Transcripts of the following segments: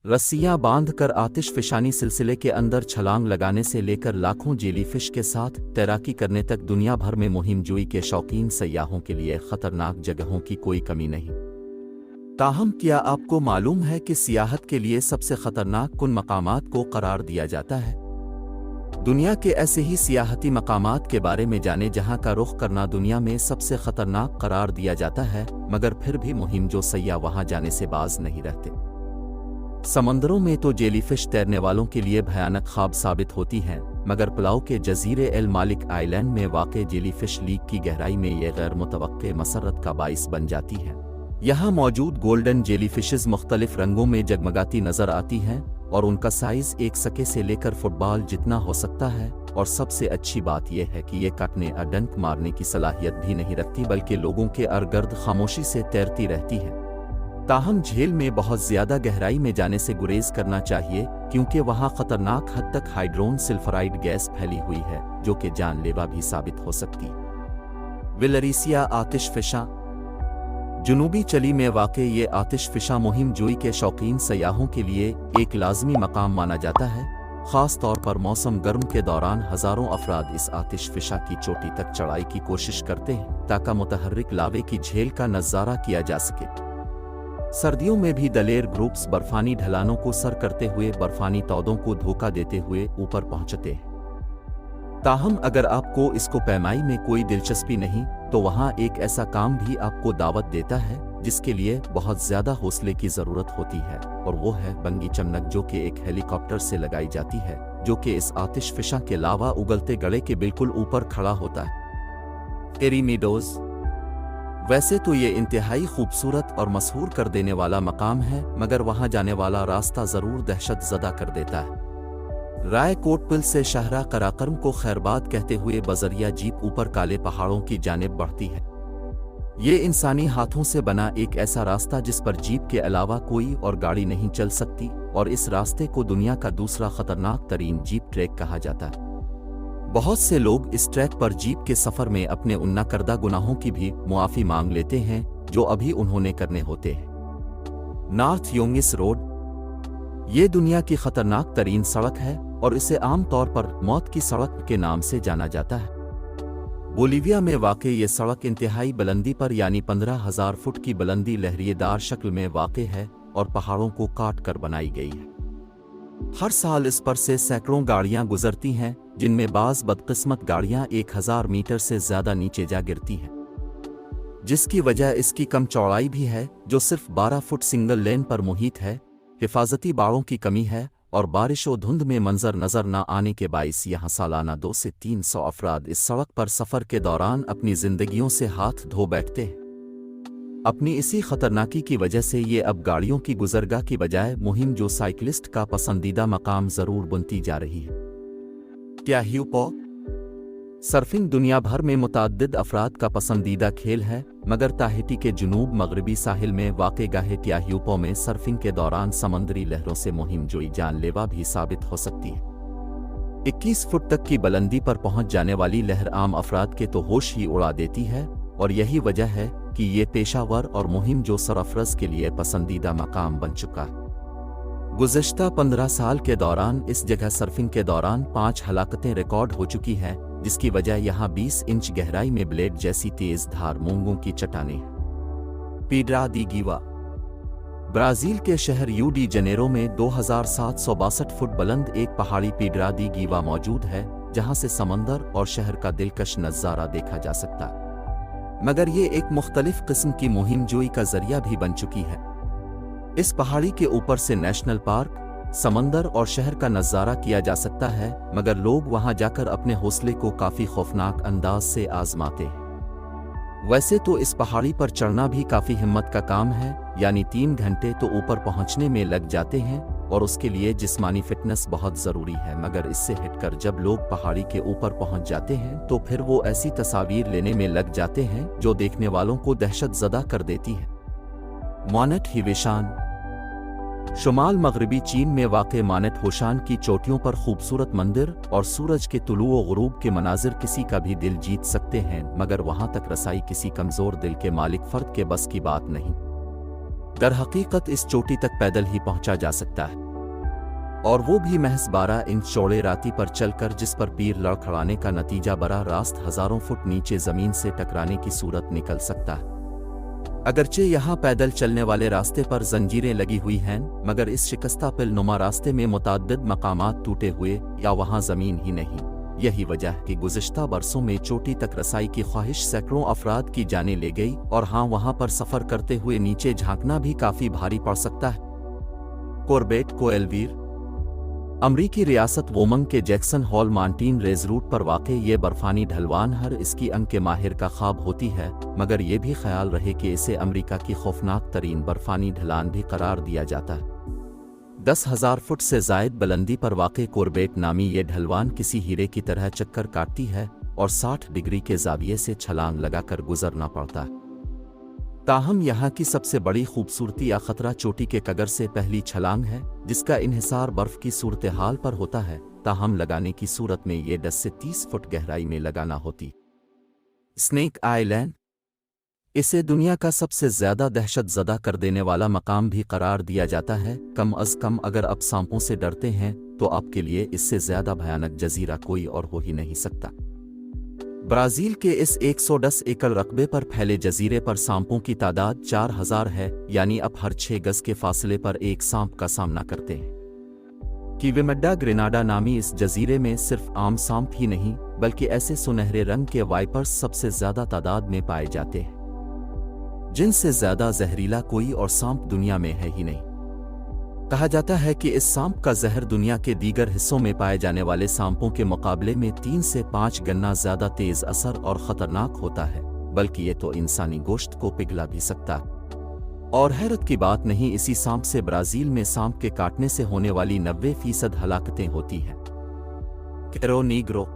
रस्सियां बांधकर आतिशफिशानी सिलसिले के अंदर छलांग लगाने से लेकर लाखों जेलीफिश के साथ तैराकी करने तक दुनिया भर में मुहिमजोई के शौकीन सयाहों के लिए खतरनाक जगहों की कोई कमी नहीं। ताहम क्या आपको मालूम है कि सियाहत के लिए सबसे खतरनाक कुन मकामात को करार दिया जाता है? दुनिया के ऐसे ही सियाहती मकामात के बारे में जाने जहां का रुख करना दुनिया में सबसे खतरनाक करार दिया जाता है, मगर फिर भी मुहिमजो सयाह वहां जाने से बाज नहीं रहते। समंदरों में तो जेलीफिश तैरने वालों के लिए भयानक ख्वाब साबित होती हैं, मगर पुलाव के जजीरे एल मालिक आइलैंड में वाक़े जेलीफिश लीक की गहराई में ये गैर मुतवक्के मसरत का बाइस बन जाती है। यहाँ मौजूद गोल्डन जेलीफिशेस मुख्तलिफ रंगों में जगमगाती नजर आती हैं और उनका साइज एक सके से लेकर फुटबॉल जितना हो सकता है, और सबसे अच्छी बात यह है कि ये काटने या डंक मारने की सलाहियत भी नहीं रखती, बल्कि लोगों के अर्द-गिर्द खामोशी से तैरती रहती है। ताहम झील में बहुत ज्यादा गहराई में जाने से गुरेज करना चाहिए, क्योंकि वहां खतरनाक हद तक हाइड्रोन सल्फराइड गैस फैली हुई है जो कि जानलेवा भी साबित हो सकती है। विलरीसिया आतिशफिशा। जुनूबी चिली में वाक़े ये आतिशफिशा मुहिमजोई के शौकीन सयाहों के लिए एक लाजमी मकाम माना जाता है। ख़ास तौर पर मौसम गर्म के दौरान हज़ारों अफराद इस आतिशफिशा की चोटी तक चढ़ाई की कोशिश करते हैं ताकि मुतहर्रिक लावे की झील का नज़ारा किया जा सके। सर्दियों में भी दलेर ग्रुप्स बर्फानी ढलानों को सर करते हुए बर्फानी तौदों को धोखा देते हुए ऊपर पहुंचते हैं। ताहम अगर आपको इसको पैमाई में कोई दिलचस्पी नहीं, तो वहां एक ऐसा काम भी आपको दावत देता है जिसके लिए बहुत ज्यादा हौसले की जरूरत होती है, और वो है बंगी चमनक, जो कि एक हेलीकॉप्टर से लगाई जाती है, जो कि इस आतिशफिशा के लावा उगलते गड़े के बिल्कुल ऊपर खड़ा होता है। एरीमीडोज। वैसे तो ये इंतहाई खूबसूरत और मशहूर कर देने वाला मकाम है, मगर वहां जाने वाला रास्ता जरूर दहशत ज़दा कर देता है। राय कोटपुल से शाहरा कराकरम को खैरबाद कहते हुए बजरिया जीप ऊपर काले पहाड़ों की जानिब बढ़ती है। ये इंसानी हाथों से बना एक ऐसा रास्ता जिस पर जीप के अलावा कोई और गाड़ी नहीं चल सकती, और इस रास्ते को दुनिया का दूसरा खतरनाक तरीन जीप ट्रैक कहा जाता है। बहुत से लोग इस ट्रैक पर जीप के सफर में अपने उन ना करदा गुनाहों की भी मुआफ़ी मांग लेते हैं जो अभी उन्होंने करने होते हैं। North Yungas Road. ये दुनिया की खतरनाक तरीन सड़क है और इसे आम तौर पर मौत की सड़क के नाम से जाना जाता है। बोलीविया में वाक़ ये सड़क इंतहाई बुलंदी पर यानी 15,000 फुट की बुलंदी लहरिएदार शक्ल में वाक़ है और पहाड़ों को काट कर बनाई गई है। हर साल इस पर से सैकड़ों गाड़ियां गुजरती हैं, जिनमें बाज़ बदकिस्मत गाड़ियां 1000 मीटर से ज्यादा नीचे जा गिरती हैं, जिसकी वजह इसकी कम चौड़ाई भी है जो सिर्फ 12 फुट सिंगल लेन पर मुहित है। हिफाजती बाड़ों की कमी है और बारिश और धुंध में मंजर नजर न आने के बाइस यहाँ सालाना 200 से 300 अफराद इस सड़क पर सफर के दौरान अपनी जिंदगियों से हाथ धो बैठते हैं। अपनी इसी खतरनाकी की वजह से ये अब गाड़ियों की गुजरगाह की बजाय मुहिम जो साइकिलिस्ट का पसंदीदा मकाम जरूर बनती जा रही है। क्या ह्यूपो सर्फिंग दुनिया भर में मुतअद्दिद अफराद का पसंदीदा खेल है, मगर ताहिती के जुनूब मगरबी साहिल में वाक़े गाहे क्या ह्यूपो में सर्फिंग के दौरान समंदरी लहरों से मुहिमजोई जानलेवा भी साबित हो सकती है। 21 फुट तक की बुलंदी पर पहुंच जाने वाली लहर आम अफराद के तो होश ही उड़ा देती है, और यही वजह है कि ये पेशावर और मुहिम जो सरफरज के लिए पसंदीदा मकाम बन चुका है। गुज़िश्ता 15 साल के दौरान इस जगह सर्फिंग के दौरान 5 हलाकतें रिकॉर्ड हो चुकी हैं, जिसकी वजह यहाँ 20 इंच गहराई में ब्लेड जैसी तेज धार मूंगों की चट्टानें हैं। पीड्रा दी गीवा। ब्राजील के शहर रू डी जनेरो में 2762 फुट बुलंद एक पहाड़ी पीड्रा दी गीवा मौजूद है, जहाँ से समंदर और शहर का दिलकश नज़ारा देखा जा सकता है। मगर ये एक मुख्तलिफ किस्म की मुहिमजोई का जरिया भी बन चुकी है। इस पहाड़ी के ऊपर से नेशनल पार्क, समंदर और शहर का नज़ारा किया जा सकता है, मगर लोग वहां जाकर अपने हौसले को काफ़ी खौफनाक अंदाज से आजमाते हैं। वैसे तो इस पहाड़ी पर चढ़ना भी काफ़ी हिम्मत का काम है, यानी 3 घंटे तो ऊपर पहुंचने में लग जाते हैं, और उसके लिए जिस्मानी फिटनेस बहुत ज़रूरी है। मगर इससे हटकर जब लोग पहाड़ी के ऊपर पहुंच जाते हैं तो फिर वो ऐसी तस्वीर लेने में लग जाते हैं जो देखने वालों को दहशत ज़दा कर देती है। मानट हिवेशान। शुमाल मगरबी चीन में वाक़े मानट होशान की चोटियों पर खूबसूरत मंदिर और सूरज के तुलू व गुरूब के मनाजिर किसी का भी दिल जीत सकते हैं, मगर वहां तक रसाई किसी कमज़ोर दिल के मालिक फ़र्द के बस की बात नहीं। दर हकीकत इस चोटी तक पैदल ही पहुंचा जा सकता है, और वो भी महज 12 इंच चौड़े राती पर चलकर, जिस पर पीर लड़खड़ाने का नतीजा बराह रास्त हजारों फुट नीचे जमीन से टकराने की सूरत निकल सकता है। अगरचे यहाँ पैदल चलने वाले रास्ते पर जंजीरें लगी हुई हैं, मगर इस शिकस्ता पिल नुमा रास्ते में मुतअद्दिद मकामात टूटे हुए या वहाँ ज़मीन ही नहीं। यही वजह है कि गुज़िश्ता बरसों में चोटी तक रसाई की ख्वाहिश सैकड़ों अफराद की जाने ले गई, और हाँ, वहाँ पर सफ़र करते हुए नीचे झांकना भी काफ़ी भारी पड़ सकता है। कोर्बेट को एल्वीर अमरीकी रियासत वोमंग के Jackson Hole mountain range route पर वाक़े ये बर्फानी ढलवान हर इसकी अंग के माहिर का ख्वाब होती है, मगर यह भी ख्याल रहे कि इसे अमरीका की खौफनाक तरीन बर्फानी ढलान भी करार दिया जाता है। 10,000 फुट से ज़ायद बुलंदी पर वाक़े कोर्बेट नामी ये ढलवान किसी हीरे की तरह चक्कर काटती है और 60 डिग्री के ज़ाविये से छलांग लगाकर गुजरना पड़ता है। ताहम यहाँ की सबसे बड़ी खूबसूरती या खतरा चोटी के कगर से पहली छलांग है, जिसका इन्हिसार बर्फ की सूरत हाल पर होता है। ताहम लगाने की सूरत में ये 10 से 30 फुट गहराई में लगाना होती। स्नेक आइलैंड इसे दुनिया का सबसे ज्यादा दहशत ज़दा कर देने वाला मकाम भी करार दिया जाता है। कम अज कम अगर आप सांपों से डरते हैं तो आपके लिए इससे ज्यादा भयानक जजीरा कोई और हो ही नहीं सकता। ब्राज़ील के इस 110 एकड़ रकबे पर फैले जजीरे पर सांपों की तादाद 4000 है, यानी अब हर 6 गज के फासले पर एक सांप का सामना करते हैं। कीवेमड्डा ग्रेनाडा नामी इस जजीरे में सिर्फ आम सांप ही नहीं, बल्कि ऐसे सुनहरे रंग के वाइपर्स सबसे ज्यादा तादाद में पाए जाते हैं, जिनसे ज्यादा जहरीला कोई और सांप दुनिया में है ही नहीं। कहा जाता है कि इस सांप का जहर दुनिया के दीगर हिस्सों में पाए जाने वाले सांपों के मुकाबले में 3 से 5 गुना ज्यादा तेज असर और खतरनाक होता है, बल्कि ये तो इंसानी गोश्त को पिघला भी सकता है। और हैरत की बात नहीं, इसी सांप से ब्राजील में सांप के काटने से होने वाली 90% हलाकतें होती हैं। कैरो नीग्रो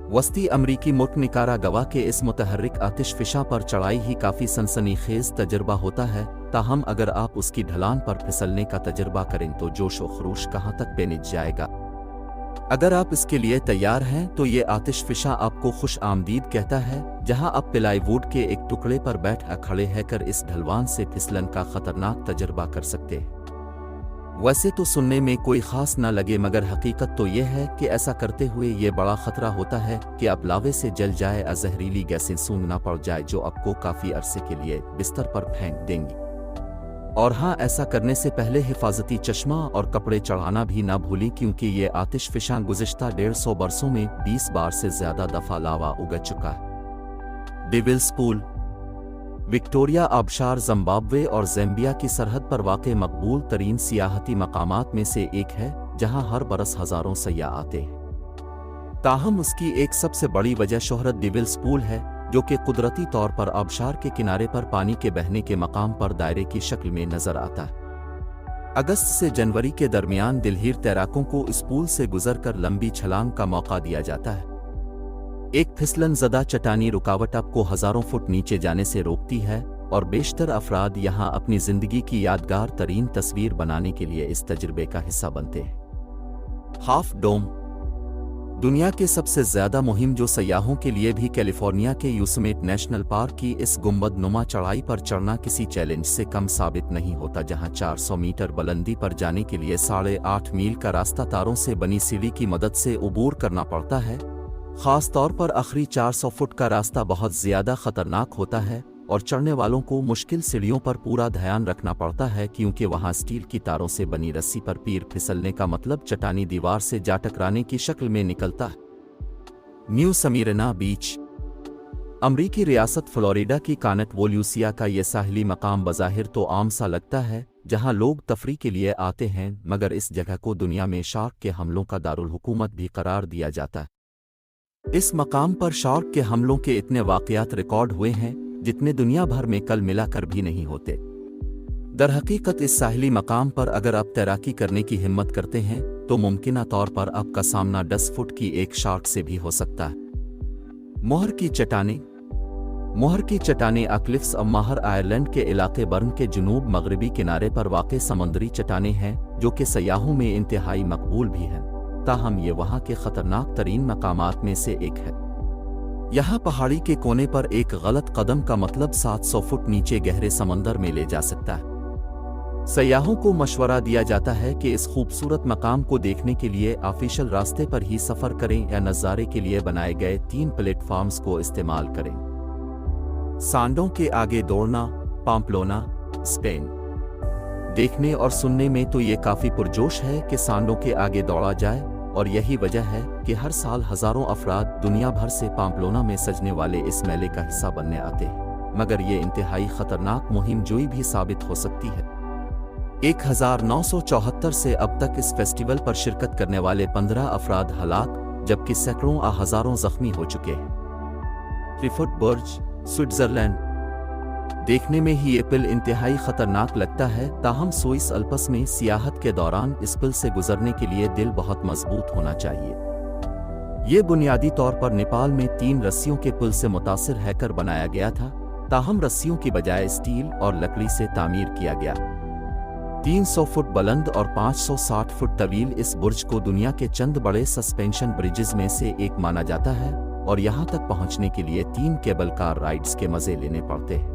वस्ती अमरीकी मुल्क निकारागुआ के इस मुतहर्रिक आतिशफिशा पर चढ़ाई ही काफ़ी सनसनीखेज तजर्बा होता है। ताहम अगर आप उसकी ढलान पर फिसलने का तजर्बा करें तो जोश व खरोश कहाँ तक बेनिज जाएगा। अगर आप इसके लिए तैयार हैं तो ये आतिशफिशा आपको खुश आमदीद कहता है, जहां आप प्लाईवुड के एक टुकड़े पर बैठ खड़े रहकर इस ढलवान से फिसलन का खतरनाक तजर्बा कर सकते हैं। वैसे तो सुनने में कोई खास ना लगे, मगर हकीकत तो यह है कि ऐसा करते हुए ये बड़ा खतरा होता है कि आप लावे से जल जाए या जहरीली गैसें सूंघना पड़ जाए, जो आपको काफ़ी अरसे के लिए बिस्तर पर फेंक देंगी। और हाँ, ऐसा करने से पहले हिफाजती चश्मा और कपड़े चढ़ाना भी ना भूलें, क्योंकि ये आतिशफिशा गुज़िश्ता 150 बरसों में 20 बार से ज़्यादा दफ़ा लावा उगल चुका है। डेविल्स पूल विक्टोरिया आबशार ज़िम्बाब्वे और ज़ैम्बिया की सरहद पर वाक़े मकबूल तरीन सियाहती मकामात में से एक है, जहां हर बरस हज़ारों सयाह आते हैं। ताहम उसकी एक सबसे बड़ी वजह शोहरत डेविल्स पूल है, जो कि कुदरती तौर पर आबशार के किनारे पर पानी के बहने के मकाम पर दायरे की शक्ल में नजर आता है। अगस्त से जनवरी के दरमियान दिलहीर तैराकों को इस पूल से गुजरकर लंबी छलांग का मौका दिया जाता है। एक फिसलन ज़दा चट्टानी रुकावट आपको हज़ारों फुट नीचे जाने से रोकती है, और बेशतर अफराद यहाँ अपनी ज़िंदगी की यादगार तरीन तस्वीर बनाने के लिए इस तजुर्बे का हिस्सा बनते हैं। हाफ डोम दुनिया के सबसे ज़्यादा मुहिम जो सयाहों के लिए भी कैलिफोर्निया के योसेमिट नेशनल पार्क की इस गुंबद नुमा चढ़ाई पर चढ़ना किसी चैलेंज से कम साबित नहीं होता, जहां 400 मीटर बुलंदी पर जाने के लिए 8.5 मील का रास्ता तारों से बनी सीढ़ी की मदद से उबूर करना पड़ता है। ख़ास तौर पर आखिरी 400 फुट का रास्ता बहुत ज़्यादा ख़तरनाक होता है, और चढ़ने वालों को मुश्किल सीढ़ियों पर पूरा ध्यान रखना पड़ता है, क्योंकि वहां स्टील की तारों से बनी रस्सी पर पैर फिसलने का मतलब चट्टानी दीवार से जा टकराने की शक्ल में निकलता है। न्यू स्मिर्ना बीच अमरीकी रियासत फ्लोरिडा की कानट वोल्यूसिया का ये साहिली मकाम बज़ाहिर तो आम सा लगता है, जहां लोग तफरी के लिए आते हैं, मगर इस जगह को दुनिया में शार्क के हमलों का दारुल हुकूमत भी करार दिया जाता है। इस मकाम पर शार्क के हमलों के इतने वाक़यात रिकॉर्ड हुए हैं जितने दुनिया भर में कल मिलाकर भी नहीं होते। दरहकीकत इस साहिली मकाम पर अगर आप तैराकी करने की हिम्मत करते हैं तो मुमकिना तौर पर आपका सामना 10 फुट की एक शार्क से भी हो सकता है। मोहर की चट्टानें अक्लिफ्स अब माहर आयरलैंड के इलाके बर्न के जुनूब मगरबी किनारे पर वाक़े समुद्री चट्टानें हैं, जो कि सयाहों में इंतहाई मकबूल भी हैं। ताहम ये वहाँ के ख़तरनाक तरीन मकामात में से एक है। यहाँ पहाड़ी के कोने पर एक गलत कदम का मतलब 700 फुट नीचे गहरे समंदर में ले जा सकता है। सयाहों को मशवरा दिया जाता है कि इस खूबसूरत मकाम को देखने के लिए ऑफिशियल रास्ते पर ही सफ़र करें या नज़ारे के लिए बनाए गए 3 प्लेटफॉर्म्स को इस्तेमाल करें। सांडों के आगे दौड़ना, पाम्प्लोना, स्पेन। देखने और सुनने में तो ये काफ़ी पुरजोश है कि सांडों के आगे दौड़ा जाए, और यही वजह है कि हर साल हज़ारों अफराद दुनिया भर से पाम्प्लोना में सजने वाले इस मेले का हिस्सा बनने आते हैं। मगर ये इंतहाई ख़तरनाक मुहिम जोई भी साबित हो सकती है। 1974 से अब तक इस फेस्टिवल पर शिरकत करने वाले 15 अफराद हलाक, जबकि सैकड़ों हज़ारों जख्मी हो चुके हैं। क्लिफर्ड बर्ज, स्विट्ज़रलैंड। देखने में ही ये पुल इंतहाई खतरनाक लगता है, ताहम सोइस अल्प्स में सियाहत के दौरान इस पुल से गुजरने के लिए दिल बहुत मजबूत होना चाहिए। ये बुनियादी तौर पर नेपाल में 3 रस्सियों के पुल से मुतासिर हैकर बनाया गया था, ताहम रस्सियों की बजाय स्टील और लकड़ी से तामीर किया गया। 300 फुट बुलंद और 560 फुट तवील इस बुर्ज को दुनिया के चंद बड़े सस्पेंशन ब्रिजेस में से एक माना जाता है, और यहाँ तक पहुँचने के लिए 3 केबल कार राइड्स के मज़े लेने पड़ते हैं।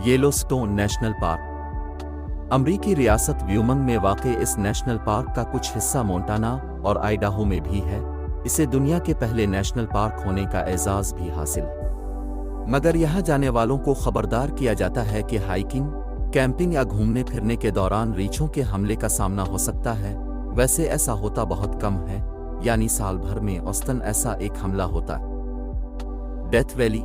Yellowstone national park. अमरीकी रियासत व्योमिंग में वाक़े इस नेशनल पार्क का कुछ हिस्सा मोंटाना और आइडाहो में भी है। इसे दुनिया के पहले नेशनल पार्क होने का एजाज़ भी हासिल है। मगर यहाँ जाने वालों को खबरदार किया जाता है कि हाइकिंग, कैंपिंग या घूमने फिरने के दौरान रीछों के हमले का सामना हो सकता है। वैसे ऐसा होता बहुत कम है, यानी साल भर में औसतन ऐसा एक हमला होता है। Death valley.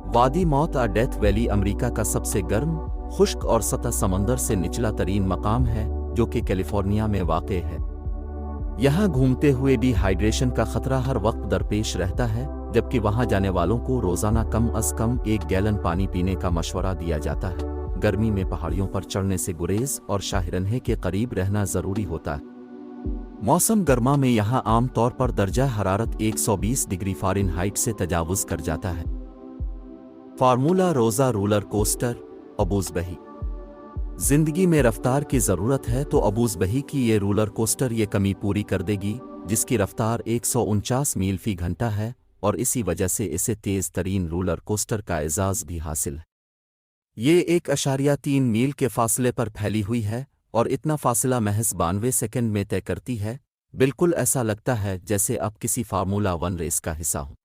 वादी मौत या डेथ वैली अमेरिका का सबसे गर्म, खुश्क और सतह समंदर से निचला तरीन मकाम है, जो कि कैलिफोर्निया में वाक़े है। यहाँ घूमते हुए डिहाइड्रेशन का खतरा हर वक्त दरपेश रहता है, जबकि वहाँ जाने वालों को रोज़ाना कम अज़ कम 1 गैलन पानी पीने का मशवरा दिया जाता है। गर्मी में पहाड़ियों पर चढ़ने से गुरेज और शाहिरन्हे के करीब रहना ज़रूरी होता है। मौसम गर्मा में यहाँ आम तौर पर दर्जा हरारत 120 डिग्री फ़ारेनहाइट से तजावुज़ कर जाता है। फार्मूला रोज़ा रोलर कोस्टर, अबूज़बही। जिंदगी में रफ्तार की ज़रूरत है तो अबूज़बही की ये रोलर कोस्टर ये कमी पूरी कर देगी, जिसकी रफ्तार 149 मील फ़ी घंटा है, और इसी वजह से इसे तेज़ तरीन रोलर कोस्टर का एजाज़ भी हासिल है। ये 1.3 मील के फासले पर फैली हुई है, और इतना फासला महज 92 सेकंड में तय करती है। बिल्कुल ऐसा लगता है जैसे अब किसी फार्मूला 1 रेस का हिस्सा हो।